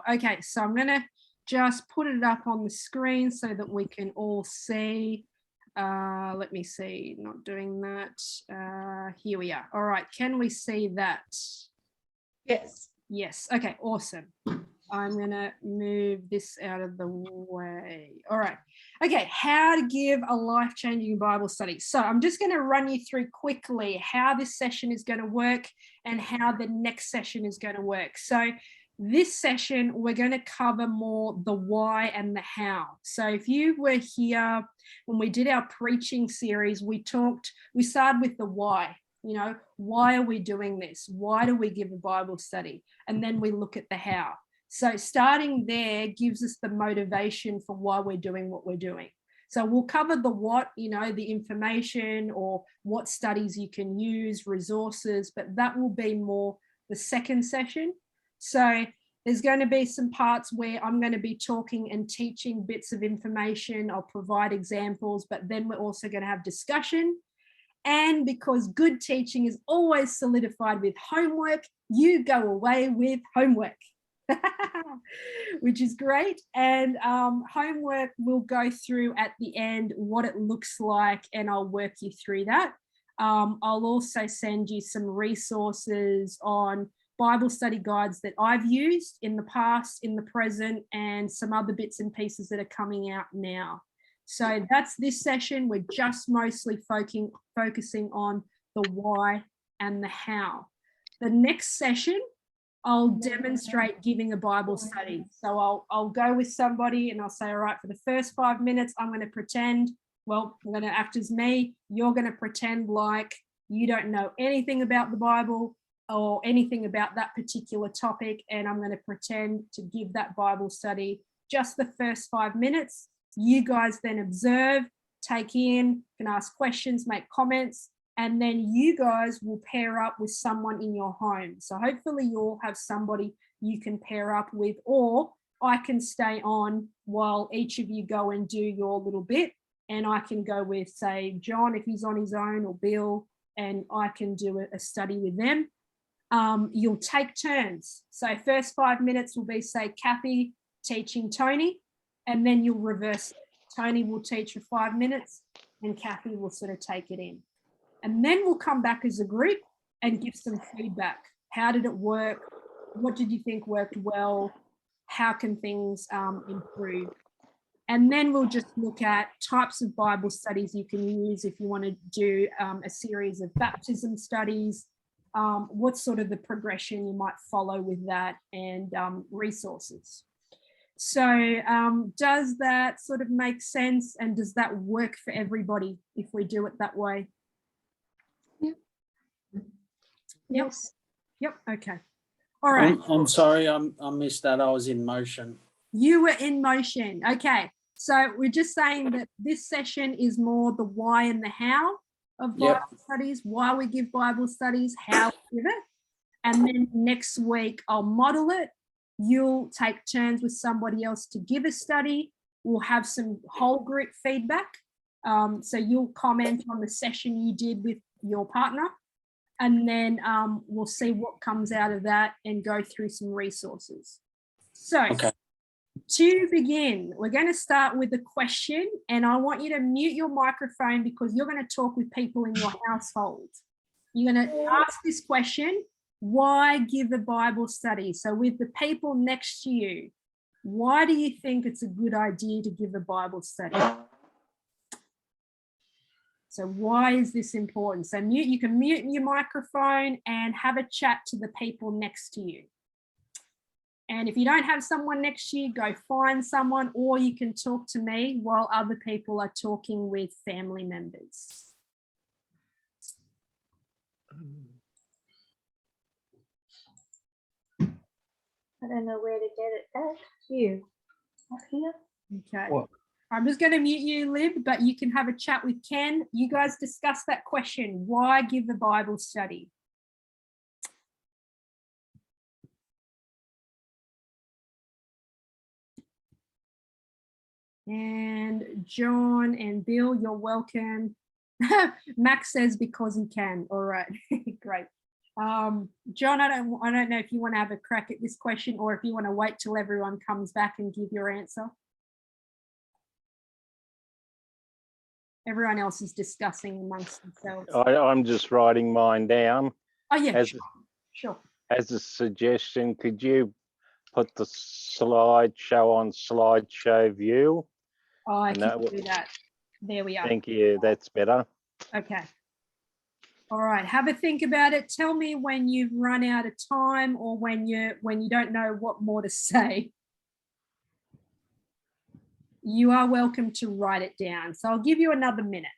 well. Okay, so I'm going to just put it up on the screen so that we can all see. Let me see, not doing that. Here we are. All right, can we see that? Yes. Yes, okay, awesome. I'm going to move this out of the way. All right. Okay, how to give a life-changing Bible study. So I'm just going to run you through quickly how this session is going to work and how the next session is going to work. So this session, we're going to cover more the why and the how. So if you were here when we did our preaching series, we started with the why. You know, why are we doing this? Why do we give a Bible study? And then we look at the how. So starting there gives us the motivation for why we're doing what we're doing. So we'll cover the what, you know, the information or what studies you can use, resources, but that will be more the second session. So there's going to be some parts where I'm going to be talking and teaching bits of information. I'll provide examples, but then we're also going to have discussion. And because good teaching is always solidified with homework, you go away with homework. Which is great. And homework we'll go through at the end what it looks like, and I'll work you through that. I'll also send you some resources on Bible study guides that I've used in the past, in the present, and some other bits and pieces that are coming out now. So that's this session. We're just mostly focusing on the why and the how. The next session, I'll demonstrate giving a Bible study. So I'll go with somebody and I'll say, all right, for the first 5 minutes, I'm going to pretend, well, I'm going to act as me. You're going to pretend like you don't know anything about the Bible or anything about that particular topic. And I'm going to pretend to give that Bible study just the first 5 minutes. You guys then observe, take in, can ask questions, make comments. And then you guys will pair up with someone in your home. So hopefully you'll have somebody you can pair up with, or I can stay on while each of you go and do your little bit. And I can go with, say, John, if he's on his own, or Bill, and I can do a study with them. You'll take turns. So first 5 minutes will be, say, Kathy teaching Tony, and then you'll reverse it. Tony will teach for 5 minutes and Kathy will sort of take it in. And then we'll come back as a group and give some feedback. How did it work? What did you think worked well? How can things improve? And then we'll just look at types of Bible studies you can use if you want to do a series of baptism studies, what's sort of the progression you might follow with that, and resources. So does that sort of make sense, and does that work for everybody if we do it that way? Yes. Yep. Okay. All right. I'm sorry, I missed that. I was in motion. You were in motion. Okay. So we're just saying that this session is more the why and the how of Bible studies, why we give Bible studies, how we give it. And then next week I'll model it. You'll take turns with somebody else to give a study. We'll have some whole group feedback. So you'll comment on the session you did with your partner. And then we'll see what comes out of that and go through some resources. So to begin, we're going to start with a question, and I want you to mute your microphone because you're going to talk with people in your household. You're going to ask this question, why give a Bible study? So with the people next to you, why do you think it's a good idea to give a Bible study? So why is this important? So you can mute your microphone and have a chat to the people next to you. And if you don't have someone next to you, go find someone, or you can talk to me while other people are talking with family members. I don't know where to get it at. You up here? Okay. What? I'm just going to mute you, Lib, but you can have a chat with Ken. You guys discuss that question. Why give a Bible study? And John and Bill, you're welcome. Max says because he can. All right, great. John, I don't know if you want to have a crack at this question or if you want to wait till everyone comes back and give your answer. Everyone else is discussing amongst themselves. I'm just writing mine down. Oh yeah, As, sure. as a suggestion, could you put the slideshow on slideshow view? Oh, I And can that do that. There we are. Thank you. That's better. Okay. All right. Have a think about it. Tell me when you've run out of time or when you don't know what more to say. You are welcome to write it down. So I'll give you another minute.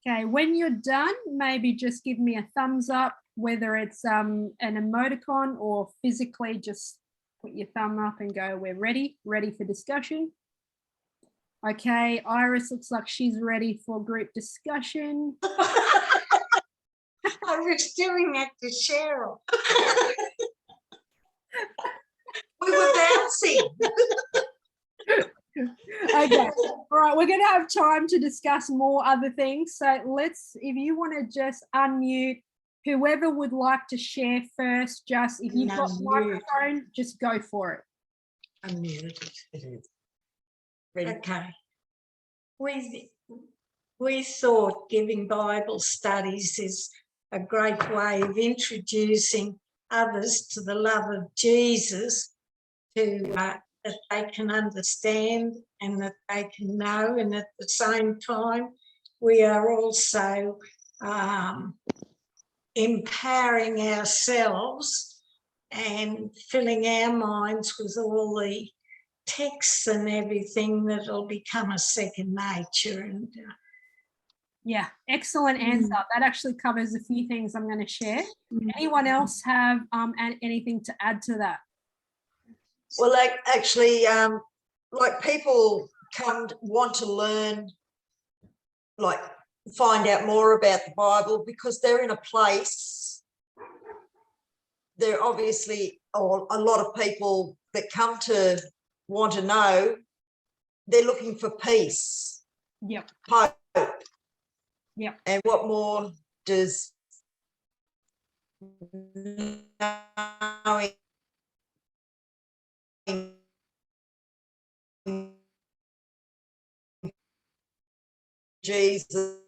Okay, when you're done, maybe just give me a thumbs up, whether it's an emoticon or physically just put your thumb up and go, we're ready for discussion. Okay, Iris looks like she's ready for group discussion. I was doing that to Cheryl. We were bouncing. Okay, all right, we're going to have time to discuss more other things. So if you want to just unmute whoever would like to share first, just if you've got microphone, just go for it. Unmuted. Okay. We thought giving Bible studies is a great way of introducing others to the love of Jesus, that they can understand and that they can know, and at the same time we are also empowering ourselves and filling our minds with all the texts and everything that'll become a second nature. And yeah, excellent answer. That actually covers a few things I'm going to share. Anyone else have anything to add to that? Well, like actually, like people want to learn, like find out more about the Bible because they're in a place. There are obviously a lot of people that come to want to know. They're looking for peace. Yep. Hope. Yep. And what more does knowing Jesus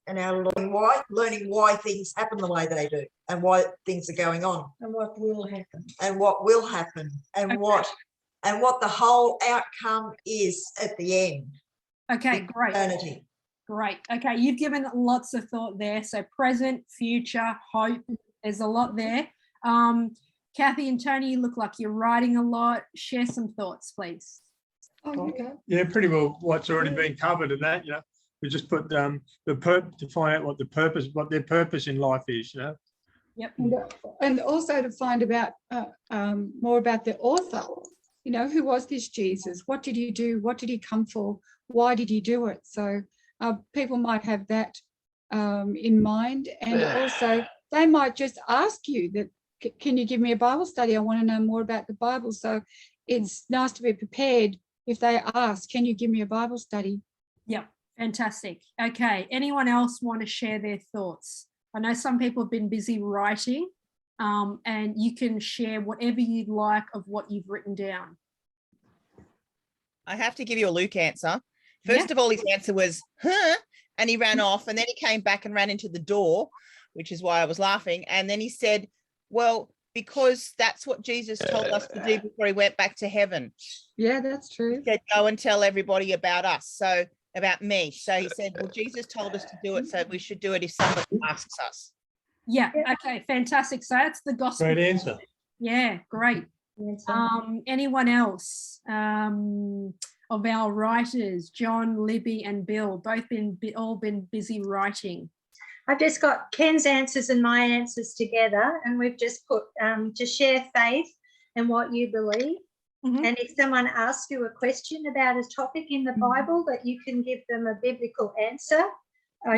and our learning why things happen the way they do and why things are going on and what will happen. And what will happen and what the whole outcome is at the end. Okay, great. Eternity. Great. Okay, you've given lots of thought there. So present, future, hope, there's a lot there. Kathy and Tony, you look like you're writing a lot. Share some thoughts, please. Oh, okay. Yeah, pretty well what's already been covered in that, we just put to find out what their purpose in life is, Yep. And also to find about more about the author, who was this Jesus? What did he do? What did he come for? Why did he do it? So people might have that in mind, and also they might just ask you that, can you give me a Bible study? I want to know more about the Bible. So it's nice to be prepared if they ask, can you give me a Bible study? Yep, fantastic. Okay, anyone else want to share their thoughts? I know some people have been busy writing, and you can share whatever you'd like of what you've written down. I have to give you a Luke answer. First of all, his answer was, huh? And he ran off, and then he came back and ran into the door, which is why I was laughing. And then he said, well, because that's what Jesus told us to do before he went back to heaven. Yeah, that's true. He said, go and tell everybody about us. So about me. So he said, well, Jesus told us to do it, so we should do it if somebody asks us. Yeah. Okay. Fantastic. So that's the gospel. Great answer. Yeah. Great. Anyone else of our writers, John, Libby, and Bill, both all been busy writing? I've just got Ken's answers and my answers together, and we've just put to share faith and what you believe. Mhm. And if someone asks you a question about a topic in the Bible, that you can give them a biblical answer,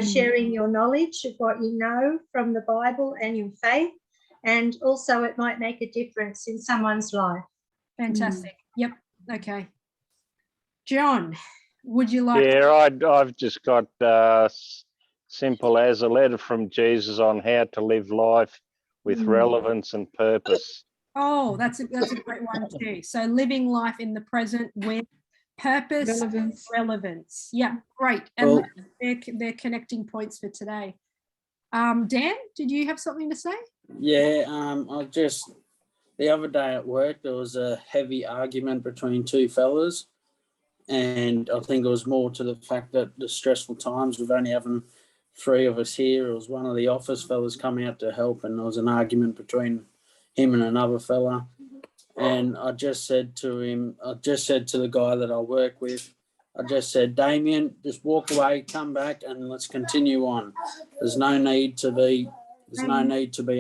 sharing your knowledge of what you know from the Bible and your faith. And also it might make a difference in someone's life. Fantastic. Yep. Okay. John, would you like? Yeah, I've just got simple as a letter from Jesus on how to live life with relevance and purpose. Oh, that's a great one too. So living life in the present with purpose, relevance. Yeah, great. And Well- they're connecting points for today. Dan, did you have something to say? Yeah, the other day at work, there was a heavy argument between two fellas. And I think it was more to the fact that the stressful times with only having 3 of us here. It was one of the office fellas coming out to help, and there was an argument between him and another fella. And I just said to the guy that I work with, I just said, Damien, just walk away, come back, and let's continue on. There's no need to be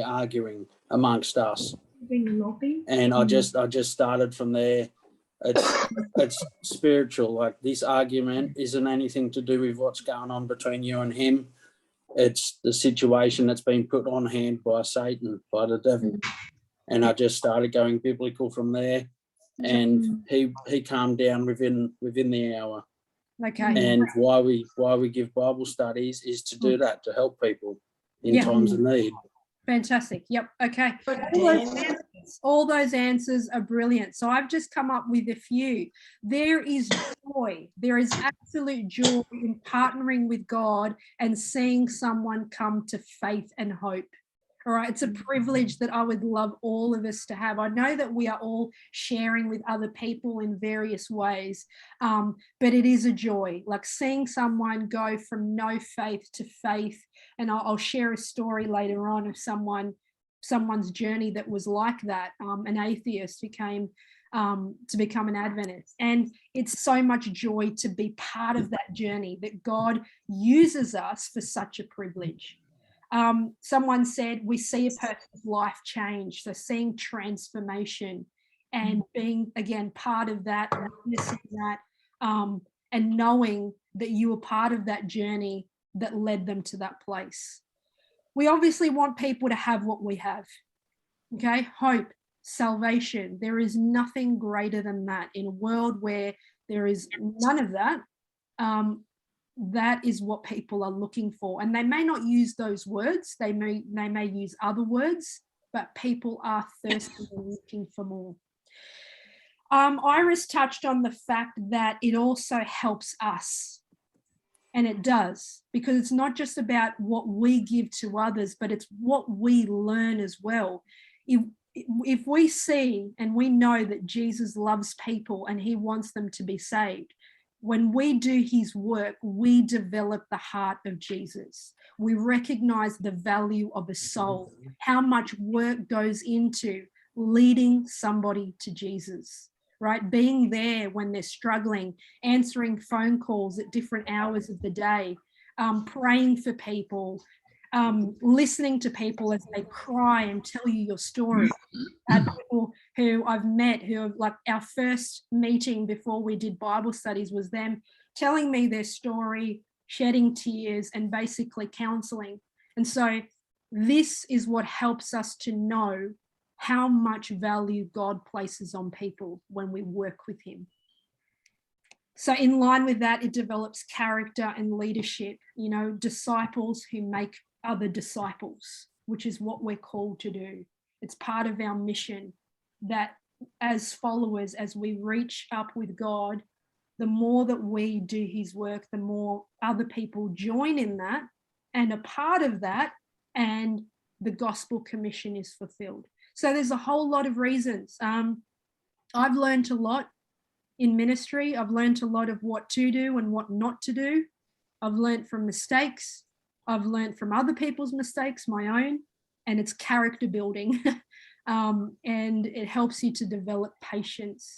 arguing amongst us. And I just started from there. It's spiritual. Like, this argument isn't anything to do with what's going on between you and him. It's the situation that's been put on hand by Satan, by the devil. And I just started going biblical from there. And he calmed down within the hour. Okay. And why we give Bible studies is to do that, to help people in times of need. Fantastic. Yep. Okay. All those answers are brilliant. So I've just come up with a few. There is joy. There is absolute joy in partnering with God and seeing someone come to faith and hope. All right. It's a privilege that I would love all of us to have. I know that we are all sharing with other people in various ways, but it is a joy, like seeing someone go from no faith to faith. And I'll share a story later on of someone's journey that was like that, an atheist who came to become an Adventist. And it's so much joy to be part of that journey, that God uses us for such a privilege. Someone said we see a person's life change, so seeing transformation and being, again, part of that, witnessing that, and knowing that you were part of that journey that led them to that place. We obviously want people to have what we have, okay? Hope, salvation. There is nothing greater than that. In a world where there is none of that, that is what people are looking for. And they may not use those words, they may use other words, but people are thirsty and looking for more. Iris touched on the fact that it also helps us. And it does, because it's not just about what we give to others, but it's what we learn as well. If we see and we know that Jesus loves people and he wants them to be saved, when we do his work, we develop the heart of Jesus. We recognize the value of a soul, how much work goes into leading somebody to Jesus, right? Being there when they're struggling, answering phone calls at different hours of the day, praying for people, listening to people as they cry and tell you your story. People who I've met who have, like, our first meeting before we did Bible studies was them telling me their story, shedding tears, and basically counseling. And so this is what helps us to know how much value God places on people when we work with him. So in line with that, it develops character and leadership, disciples who make other disciples, which is what we're called to do. It's part of our mission that as followers, as we reach up with God, the more that we do his work, the more other people join in that and a part of that, and the gospel commission is fulfilled. So there's a whole lot of reasons. I've learned a lot in ministry. I've learned a lot of what to do and what not to do. I've learned from mistakes. I've learned from other people's mistakes, my own, and it's character building. And it helps you to develop patience